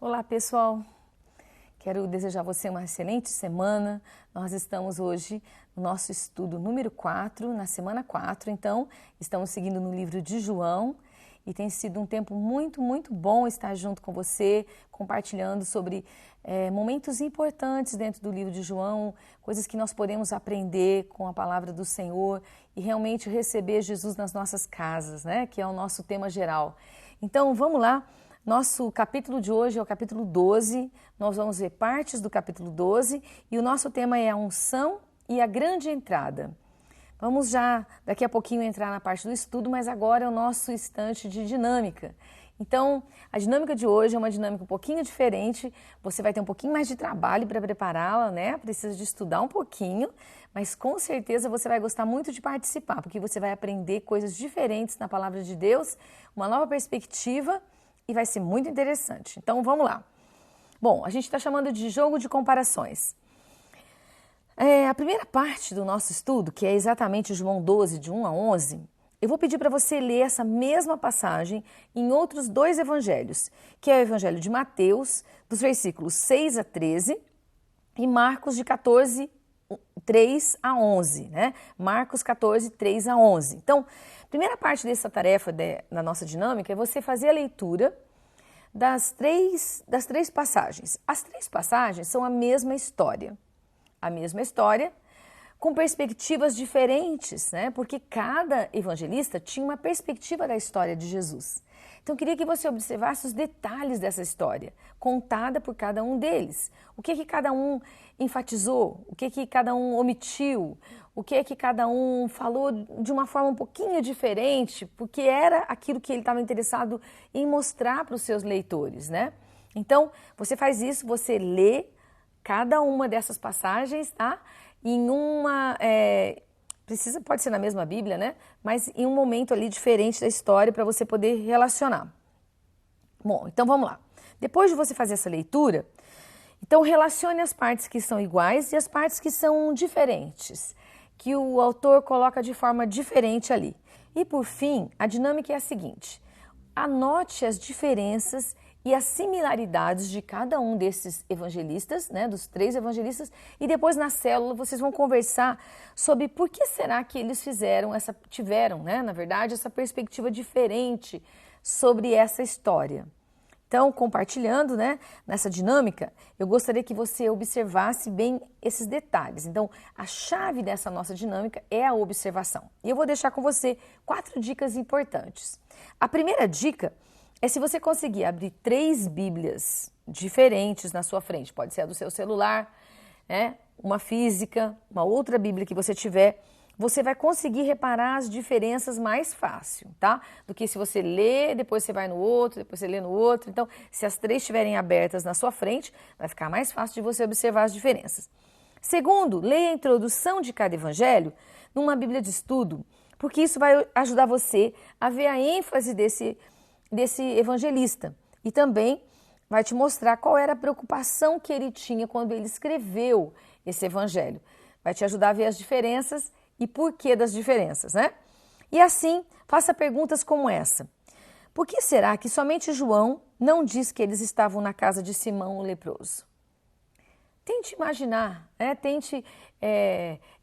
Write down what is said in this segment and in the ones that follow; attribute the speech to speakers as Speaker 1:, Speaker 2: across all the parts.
Speaker 1: Olá, pessoal. Quero desejar a você uma excelente semana. Nós estamos hoje no nosso estudo número 4, na semana 4. Então, estamos seguindo no livro de João e tem sido um tempo muito bom estar junto com você, compartilhando sobre momentos importantes dentro do livro de João, coisas que nós podemos aprender com a palavra do Senhor e realmente receber Jesus nas nossas casas, né? Que é o nosso tema geral. Então, vamos lá. Nosso capítulo de hoje é o capítulo 12, nós vamos ver partes do capítulo 12 e o nosso tema é a unção e a grande entrada. Vamos já daqui a pouquinho entrar na parte do estudo, mas agora é o nosso instante de dinâmica. Então, a dinâmica de hoje é uma dinâmica um pouquinho diferente, você vai ter um pouquinho mais de trabalho para prepará-la, né? Precisa de estudar um pouquinho, mas com certeza você vai gostar muito de participar, porque você vai aprender coisas diferentes na palavra de Deus, uma nova perspectiva. E vai ser muito interessante. Então, vamos lá. Bom, a gente está chamando de jogo de comparações. A primeira parte do nosso estudo, que é exatamente João 12, de 1 a 11, eu vou pedir para você ler essa mesma passagem em outros dois evangelhos, que é o evangelho de Mateus, dos versículos 6 a 13, e Marcos, de 14, 3 a 11, né? Marcos 14, 3 a 11. Então, a primeira parte dessa tarefa na nossa dinâmica é você fazer a leitura das três passagens. As três passagens são a mesma história com perspectivas diferentes, né? Porque cada evangelista tinha uma perspectiva da história de Jesus. Então, eu queria que você observasse os detalhes dessa história, contada por cada um deles. O que cada um enfatizou, o que cada um omitiu, o que cada um falou de uma forma um pouquinho diferente, porque era aquilo que ele estava interessado em mostrar para os seus leitores, né? Então, você faz isso, você lê cada uma dessas passagens, tá? Em uma... pode ser na mesma Bíblia, né? Mas em um momento ali diferente da história para você poder relacionar. Bom, então vamos lá. Depois de você fazer essa leitura, então relacione as partes que são iguais e as partes que são diferentes, que o autor coloca de forma diferente ali. E por fim, a dinâmica é a seguinte: anote as diferenças e as similaridades de cada um desses evangelistas, né, dos três evangelistas, e depois na célula vocês vão conversar sobre por que será que eles tiveram, né, na verdade, essa perspectiva diferente sobre essa história. Então, compartilhando, né, nessa dinâmica, eu gostaria que você observasse bem esses detalhes. Então, a chave dessa nossa dinâmica é a observação. E eu vou deixar com você 4 dicas importantes. A primeira dica é se você conseguir abrir 3 Bíblias diferentes na sua frente. Pode ser a do seu celular, né, uma física, uma outra Bíblia que você tiver. Você vai conseguir reparar as diferenças mais fácil, tá? Do que se você lê, depois você vai no outro, depois você lê no outro. Então, se as 3 estiverem abertas na sua frente, vai ficar mais fácil de você observar as diferenças. Segundo, leia a introdução de cada evangelho numa Bíblia de estudo, porque isso vai ajudar você a ver a ênfase desse evangelista e também vai te mostrar qual era a preocupação que ele tinha quando ele escreveu esse evangelho. Vai te ajudar a ver as diferenças e porquê das diferenças, né? E assim, faça perguntas como essa. Por que será que somente João não diz que eles estavam na casa de Simão o leproso? Tente imaginar, né? Tente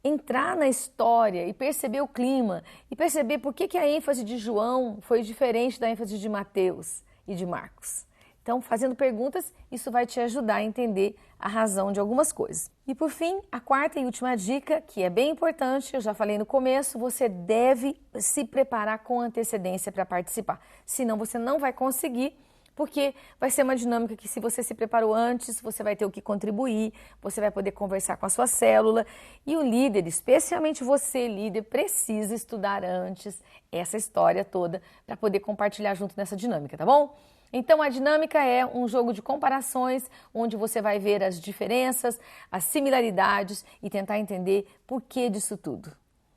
Speaker 1: entrar na história e perceber o clima e perceber por que a ênfase de João foi diferente da ênfase de Mateus e de Marcos. Então, fazendo perguntas, isso vai te ajudar a entender a razão de algumas coisas. E por fim, a 4ª e última dica, que é bem importante, eu já falei no começo, você deve se preparar com antecedência para participar. Senão você não vai conseguir, porque vai ser uma dinâmica que se você se preparou antes, você vai ter o que contribuir, você vai poder conversar com a sua célula e o líder, especialmente você, líder, precisa estudar antes essa história toda para poder compartilhar junto nessa dinâmica, tá bom? Então, a dinâmica é um jogo de comparações, onde você vai ver as diferenças, as similaridades e tentar entender por que disso tudo.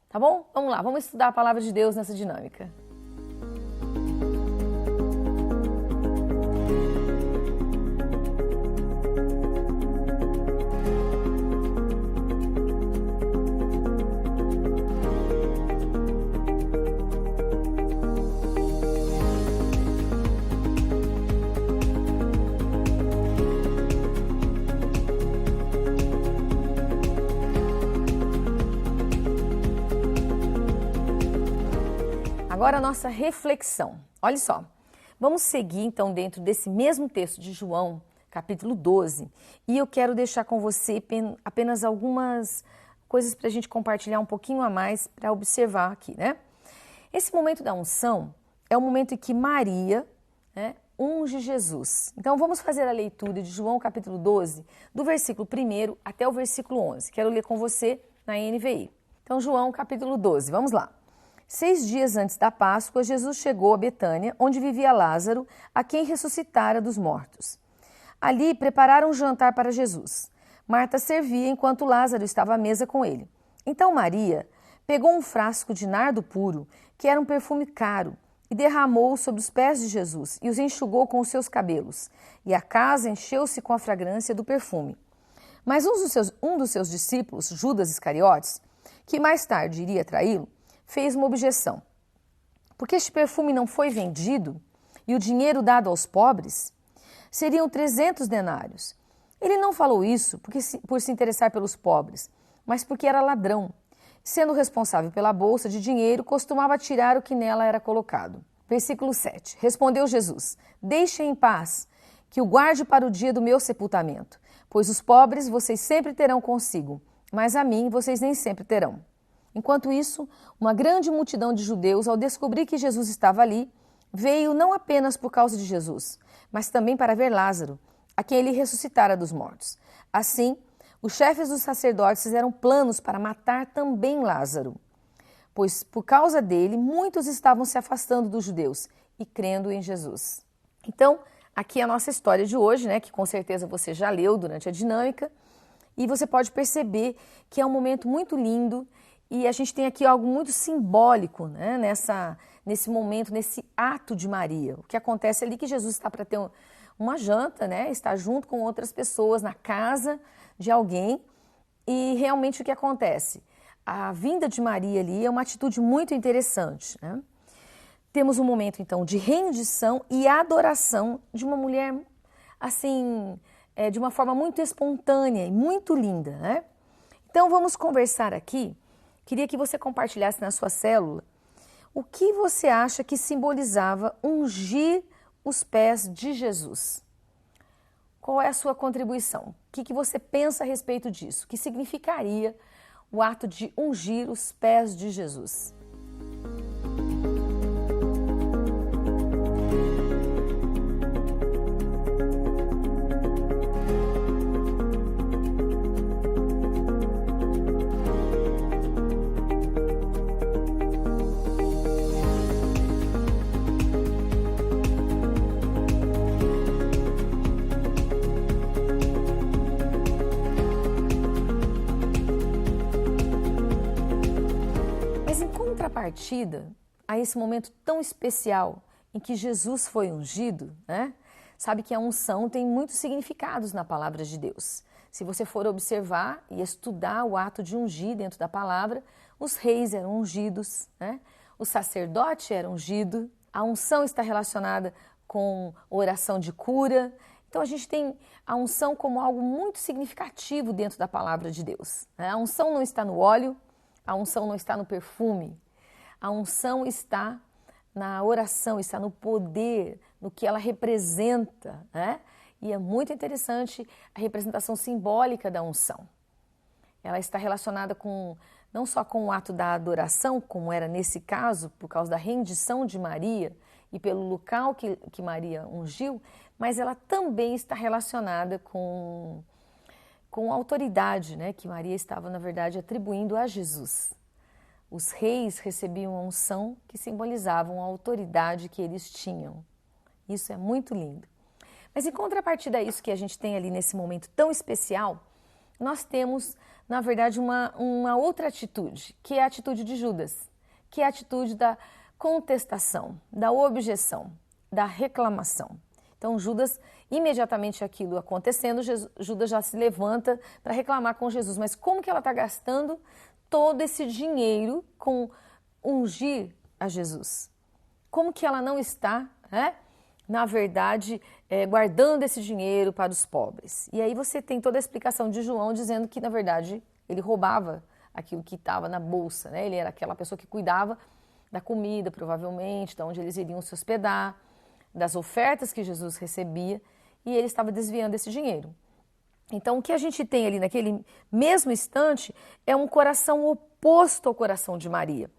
Speaker 1: Tá bom? Vamos lá, vamos estudar a palavra de Deus nessa dinâmica. agora a nossa reflexão. Olha só, vamos seguir então dentro desse mesmo texto de João, capítulo 12, e eu quero deixar com você apenas algumas coisas para a gente compartilhar um pouquinho a mais para observar aqui, né? Esse momento da unção é o momento em que Maria, né, unge Jesus. Então vamos fazer a leitura de João capítulo 12, do versículo 1 até o versículo 11. Quero ler com você na NVI. Então João capítulo 12, vamos lá. 6 dias antes da Páscoa, Jesus chegou a Betânia, onde vivia Lázaro, a quem ressuscitara dos mortos. Ali prepararam um jantar para Jesus. Marta servia enquanto Lázaro estava à mesa com ele. Então Maria pegou um frasco de nardo puro, que era um perfume caro, e derramou-o sobre os pés de Jesus e os enxugou com os seus cabelos. E a casa encheu-se com a fragrância do perfume. Mas um dos seus discípulos, Judas Iscariotes, que mais tarde iria traí-lo, fez uma objeção. Porque este perfume não foi vendido e o dinheiro dado aos pobres? Seriam 300 denários. Ele não falou isso por se interessar pelos pobres, mas porque era ladrão. Sendo responsável pela bolsa de dinheiro, costumava tirar o que nela era colocado. Versículo 7. Respondeu Jesus: Deixe em paz, que o guarde para o dia do meu sepultamento, pois os pobres vocês sempre terão consigo, mas a mim vocês nem sempre terão. Enquanto isso, uma grande multidão de judeus, ao descobrir que Jesus estava ali, veio não apenas por causa de Jesus, mas também para ver Lázaro, a quem ele ressuscitara dos mortos. Assim, os chefes dos sacerdotes fizeram planos para matar também Lázaro, pois por causa dele muitos estavam se afastando dos judeus e crendo em Jesus. Então, aqui é a nossa história de hoje, né, que com certeza você já leu durante a dinâmica, e você pode perceber que é um momento muito lindo e a gente tem aqui algo muito simbólico, né, nesse momento, nesse ato de Maria. O que acontece ali é que Jesus está para ter uma janta, né, está junto com outras pessoas na casa de alguém, e realmente o que acontece? A vinda de Maria ali é uma atitude muito interessante, né? Temos um momento então de rendição e adoração de uma mulher assim, de uma forma muito espontânea e muito linda, né? Então vamos conversar aqui. Queria que você compartilhasse na sua célula o que você acha que simbolizava ungir os pés de Jesus. Qual é a sua contribuição? O que você pensa a respeito disso? O que significaria o ato de ungir os pés de Jesus? Contrapartida a esse momento tão especial em que Jesus foi ungido, né? Sabe que a unção tem muitos significados na palavra de Deus. Se você for observar e estudar o ato de ungir dentro da palavra, os reis eram ungidos, né? O sacerdote era ungido, a unção está relacionada com oração de cura. Então a gente tem a unção como algo muito significativo dentro da palavra de Deus, né? A unção não está no óleo, a unção não está no perfume. A unção está na oração, está no poder, no que ela representa, né? E é muito interessante a representação simbólica da unção. Ela está relacionada não só com o ato da adoração, como era nesse caso, por causa da rendição de Maria e pelo local que Maria ungiu, mas ela também está relacionada com a autoridade, né, que Maria estava, na verdade, atribuindo a Jesus. Os reis recebiam a unção que simbolizavam a autoridade que eles tinham. Isso é muito lindo. Mas em contrapartida a isso que a gente tem ali nesse momento tão especial, nós temos, na verdade, uma outra atitude, que é a atitude de Judas, que é a atitude da contestação, da objeção, da reclamação. Então Judas, imediatamente aquilo acontecendo, Judas já se levanta para reclamar com Jesus. Mas como que ela está gastando todo esse dinheiro com ungir a Jesus? Como que ela não está, né, na verdade, guardando esse dinheiro para os pobres? E aí você tem toda a explicação de João dizendo que, na verdade, ele roubava aquilo que estava na bolsa, né? Ele era aquela pessoa que cuidava da comida, provavelmente, de onde eles iriam se hospedar, das ofertas que Jesus recebia, e ele estava desviando esse dinheiro. Então, o que a gente tem ali naquele mesmo instante é um coração oposto ao coração de Maria.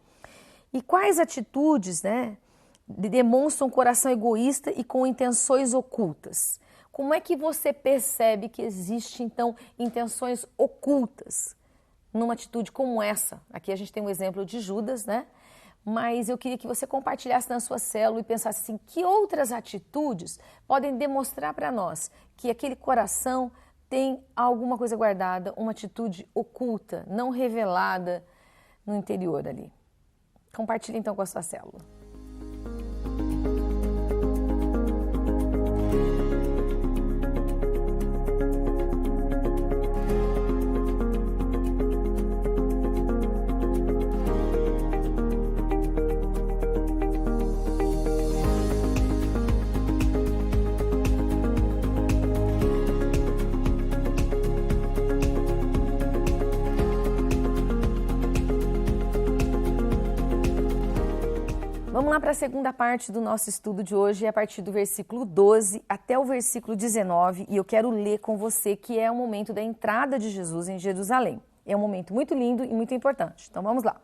Speaker 1: E quais atitudes, né, demonstram um coração egoísta e com intenções ocultas? Como é que você percebe que existe, então, intenções ocultas numa atitude como essa? Aqui a gente tem um exemplo de Judas, né? Mas eu queria que você compartilhasse na sua célula e pensasse assim, que outras atitudes podem demonstrar para nós que aquele coração tem alguma coisa guardada, uma atitude oculta, não revelada no interior ali. Compartilhe então com a sua célula. Vamos lá para a segunda parte do nosso estudo de hoje, a partir do versículo 12 até o versículo 19, e eu quero ler com você que é o momento da entrada de Jesus em Jerusalém. É um momento muito lindo e muito importante. Então vamos lá.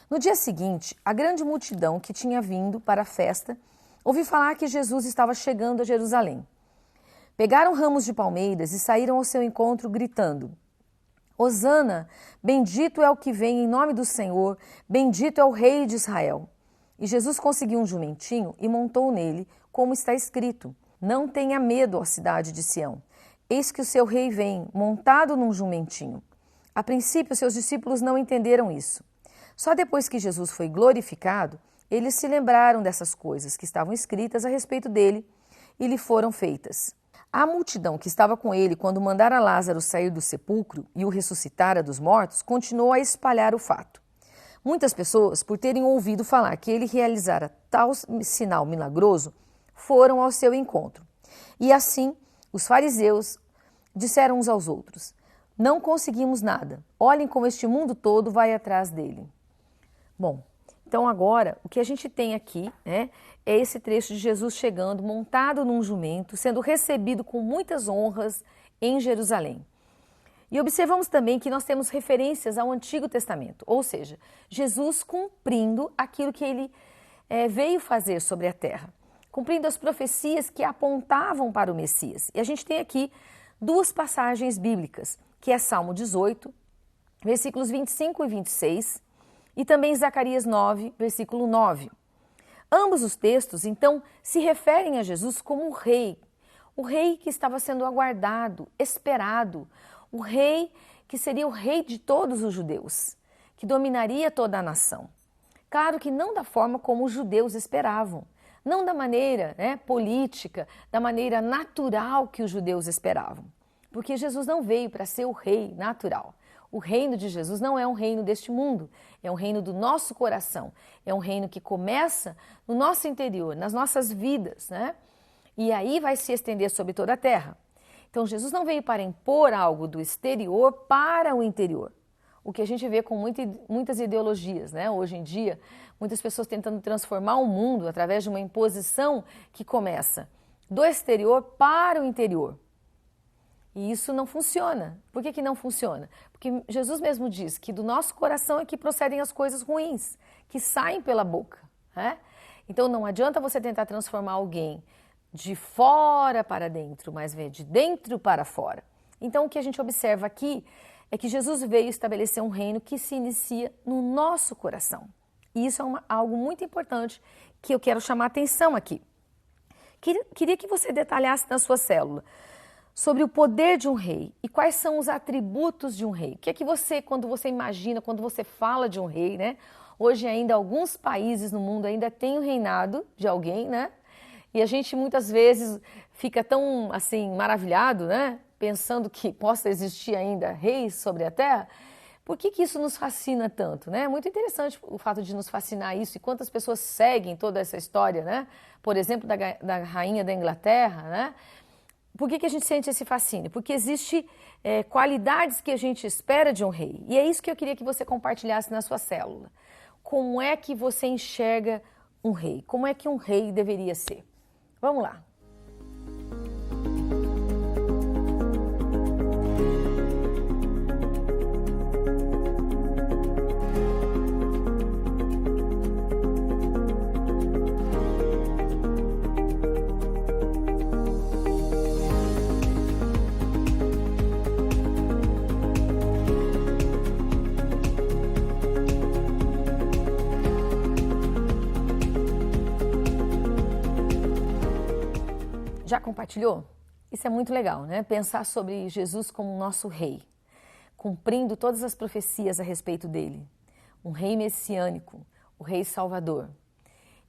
Speaker 1: No dia seguinte, a grande multidão que tinha vindo para a festa ouviu falar que Jesus estava chegando a Jerusalém. Pegaram ramos de palmeiras e saíram ao seu encontro gritando: Hosana, bendito é o que vem em nome do Senhor, bendito é o Rei de Israel. E Jesus conseguiu um jumentinho e montou nele, como está escrito: Não tenha medo, ó cidade de Sião. Eis que o seu rei vem, montado num jumentinho. A princípio, seus discípulos não entenderam isso. Só depois que Jesus foi glorificado, eles se lembraram dessas coisas que estavam escritas a respeito dele e lhe foram feitas. A multidão que estava com ele quando mandara Lázaro sair do sepulcro e o ressuscitara dos mortos, continuou a espalhar o fato. Muitas pessoas, por terem ouvido falar que ele realizara tal sinal milagroso, foram ao seu encontro. E assim, os fariseus disseram uns aos outros: Não conseguimos nada. Olhem como este mundo todo vai atrás dele. Bom, então agora, o que a gente tem aqui, né, é esse trecho de Jesus chegando, montado num jumento, sendo recebido com muitas honras em Jerusalém. E observamos também que nós temos referências ao Antigo Testamento, ou seja, Jesus cumprindo aquilo que ele veio fazer sobre a terra, cumprindo as profecias que apontavam para o Messias. E a gente tem aqui duas passagens bíblicas, que é Salmo 18, versículos 25 e 26, e também Zacarias 9, versículo 9. Ambos os textos, então, se referem a Jesus como o rei que estava sendo aguardado, esperado, o rei que seria o rei de todos os judeus, que dominaria toda a nação. Claro que não da forma como os judeus esperavam, não da maneira política, da maneira natural que os judeus esperavam. Porque Jesus não veio para ser o rei natural. O reino de Jesus não é um reino deste mundo, é um reino do nosso coração, é um reino que começa no nosso interior, nas nossas vidas, né? E aí vai se estender sobre toda a terra. Então, Jesus não veio para impor algo do exterior para o interior. O que a gente vê com muitas ideologias, né? Hoje em dia, muitas pessoas tentando transformar o mundo através de uma imposição que começa do exterior para o interior. E isso não funciona. Por que não funciona? Porque Jesus mesmo diz que do nosso coração é que procedem as coisas ruins, que saem pela boca, né? Então, não adianta você tentar transformar alguém de fora para dentro, mas de dentro para fora. Então, o que a gente observa aqui é que Jesus veio estabelecer um reino que se inicia no nosso coração. E isso é algo muito importante que eu quero chamar a atenção aqui. Queria que você detalhasse na sua célula sobre o poder de um rei e quais são os atributos de um rei. O que é que você, quando você imagina, quando você fala de um rei, né? Hoje ainda alguns países no mundo ainda têm o reinado de alguém, né? E a gente muitas vezes fica tão assim maravilhado, né? Pensando que possa existir ainda reis sobre a terra. Por que isso nos fascina tanto, né? É muito interessante o fato de nos fascinar isso e quantas pessoas seguem toda essa história, né? Por exemplo, da rainha da Inglaterra, né? Por que a gente sente esse fascínio? Porque existe qualidades que a gente espera de um rei. E é isso que eu queria que você compartilhasse na sua célula. como é que você enxerga um rei? Como é que um rei deveria ser? Vamos lá. Já compartilhou? Isso é muito legal, né? Pensar sobre Jesus como nosso rei, cumprindo todas as profecias a respeito dele. Um rei messiânico, o rei salvador.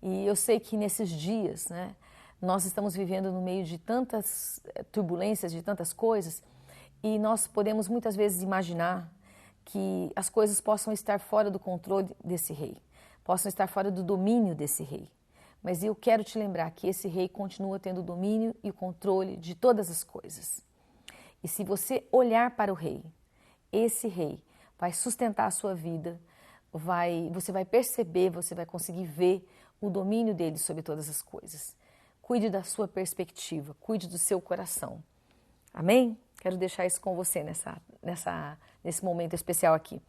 Speaker 1: E eu sei que nesses dias, né, nós estamos vivendo no meio de tantas turbulências, de tantas coisas, e nós podemos muitas vezes imaginar que as coisas possam estar fora do controle desse rei, possam estar fora do domínio desse rei. Mas eu quero te lembrar que esse rei continua tendo o domínio e o controle de todas as coisas. E se você olhar para o rei, esse rei vai sustentar a sua vida, você vai perceber, você vai conseguir ver o domínio dele sobre todas as coisas. Cuide da sua perspectiva, cuide do seu coração. Amém? Quero deixar isso com você nesse momento especial aqui.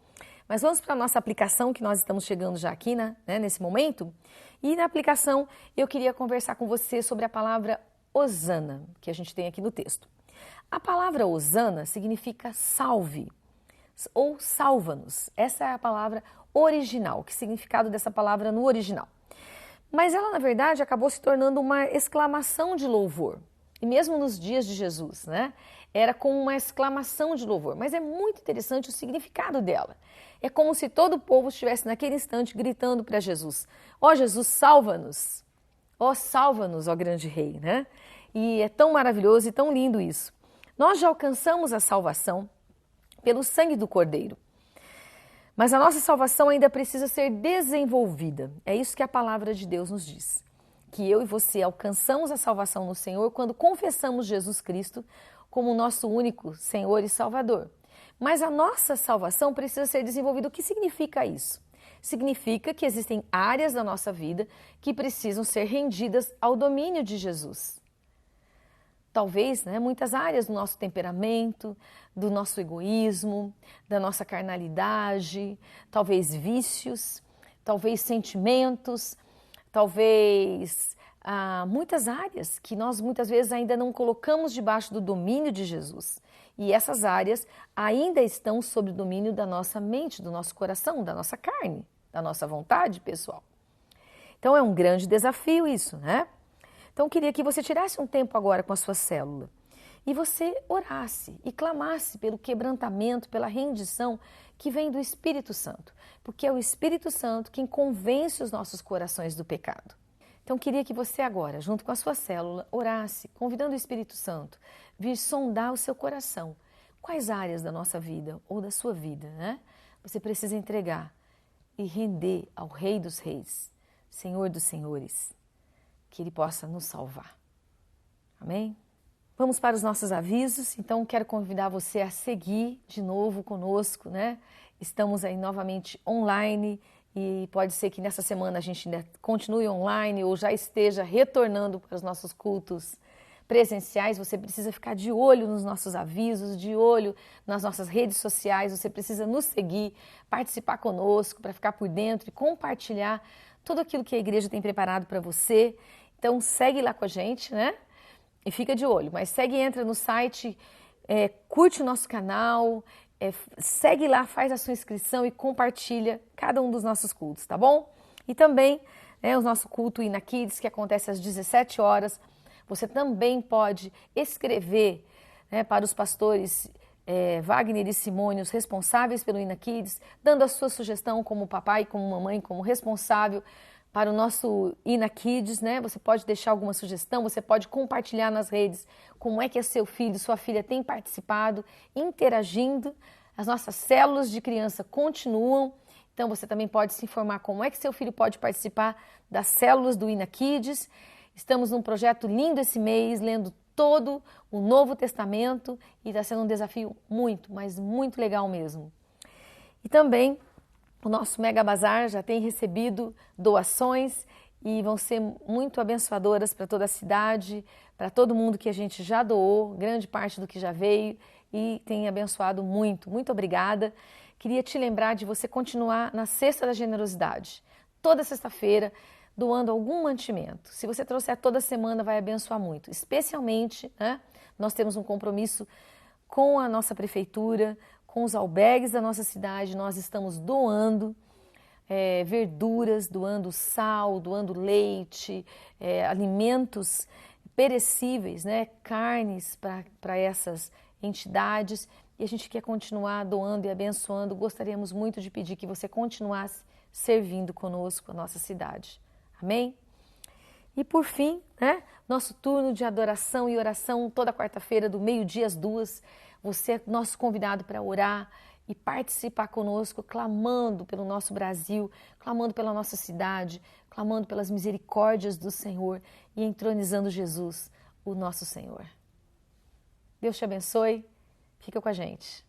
Speaker 1: Mas vamos para a nossa aplicação, que nós estamos chegando já aqui, né, nesse momento. E na aplicação eu queria conversar com você sobre a palavra Hosana, que a gente tem aqui no texto. A palavra Hosana significa salve ou salva-nos. Essa é a palavra original, que significado dessa palavra no original. Mas ela, na verdade, acabou se tornando uma exclamação de louvor. E mesmo nos dias de Jesus, né? Era como uma exclamação de louvor. Mas é muito interessante o significado dela. É como se todo o povo estivesse naquele instante gritando para Jesus: ó Jesus, salva-nos! Ó, salva-nos, ó grande rei, né? E é tão maravilhoso e tão lindo isso. Nós já alcançamos a salvação pelo sangue do Cordeiro. Mas a nossa salvação ainda precisa ser desenvolvida. É isso que a palavra de Deus nos diz. Que eu e você alcançamos a salvação no Senhor quando confessamos Jesus Cristo como nosso único Senhor e Salvador. Mas a nossa salvação precisa ser desenvolvida. O que significa isso? Significa que existem áreas da nossa vida que precisam ser rendidas ao domínio de Jesus. Talvez, né, muitas áreas do nosso temperamento, do nosso egoísmo, da nossa carnalidade, talvez vícios, talvez sentimentos, talvez muitas áreas que nós muitas vezes ainda não colocamos debaixo do domínio de Jesus. E essas áreas ainda estão sob o domínio da nossa mente, do nosso coração, da nossa carne, da nossa vontade pessoal. Então é um grande desafio isso, né? Então eu queria que você tirasse um tempo agora com a sua célula e você orasse e clamasse pelo quebrantamento, pela rendição que vem do Espírito Santo, porque é o Espírito Santo quem convence os nossos corações do pecado. Então eu queria que você agora, junto com a sua célula, orasse, convidando o Espírito Santo a vir sondar o seu coração. Quais áreas da nossa vida ou da sua vida, né? Você precisa entregar e render ao Rei dos Reis, Senhor dos Senhores, que Ele possa nos salvar. Amém? Vamos para os nossos avisos. Então, quero convidar você a seguir de novo conosco, né? Estamos aí novamente online e pode ser que nessa semana a gente ainda continue online ou já esteja retornando para os nossos cultos presenciais. Você precisa ficar de olho nos nossos avisos, de olho nas nossas redes sociais. Você precisa nos seguir, participar conosco para ficar por dentro e compartilhar tudo aquilo que a igreja tem preparado para você. Então segue lá com a gente, né? E fica de olho. Mas segue, entra no site, curte o nosso canal, segue lá, faz a sua inscrição e compartilha cada um dos nossos cultos, tá bom? E também, né, o nosso culto Ina Kids, que acontece às 17 horas. Você também pode escrever, né, para os pastores Wagner e Simone, os responsáveis pelo Ina Kids, dando a sua sugestão como papai, como mamãe, como responsável para o nosso Ina Kids, né? Você pode deixar alguma sugestão, você pode compartilhar nas redes como é que seu filho, sua filha tem participado, interagindo. As nossas células de criança continuam, então você também pode se informar como é que seu filho pode participar das células do Ina Kids. Estamos num projeto lindo esse mês, lendo todo o Novo Testamento e está sendo um desafio muito, mas muito legal mesmo. E também O nosso Mega Bazar já tem recebido doações e vão ser muito abençoadoras para toda a cidade, para todo mundo que a gente já doou, grande parte do que já veio e tem abençoado muito. Muito obrigada. Queria te lembrar de você continuar na Cesta da Generosidade. Toda sexta-feira, doando algum mantimento. Se você trouxer toda semana, vai abençoar muito. Especialmente, né, nós temos um compromisso com a nossa prefeitura, com os albergues da nossa cidade. Nós estamos doando verduras, doando sal, doando leite, alimentos perecíveis, né, carnes para essas entidades. E a gente quer continuar doando e abençoando. Gostaríamos muito de pedir que você continuasse servindo conosco a nossa cidade. Amém? E por fim, né, nosso turno de adoração e oração toda quarta-feira, do meio-dia às 2h. Você é nosso convidado para orar e participar conosco, clamando pelo nosso Brasil, clamando pela nossa cidade, clamando pelas misericórdias do Senhor e entronizando Jesus, o nosso Senhor. Deus te abençoe. Fica com a gente.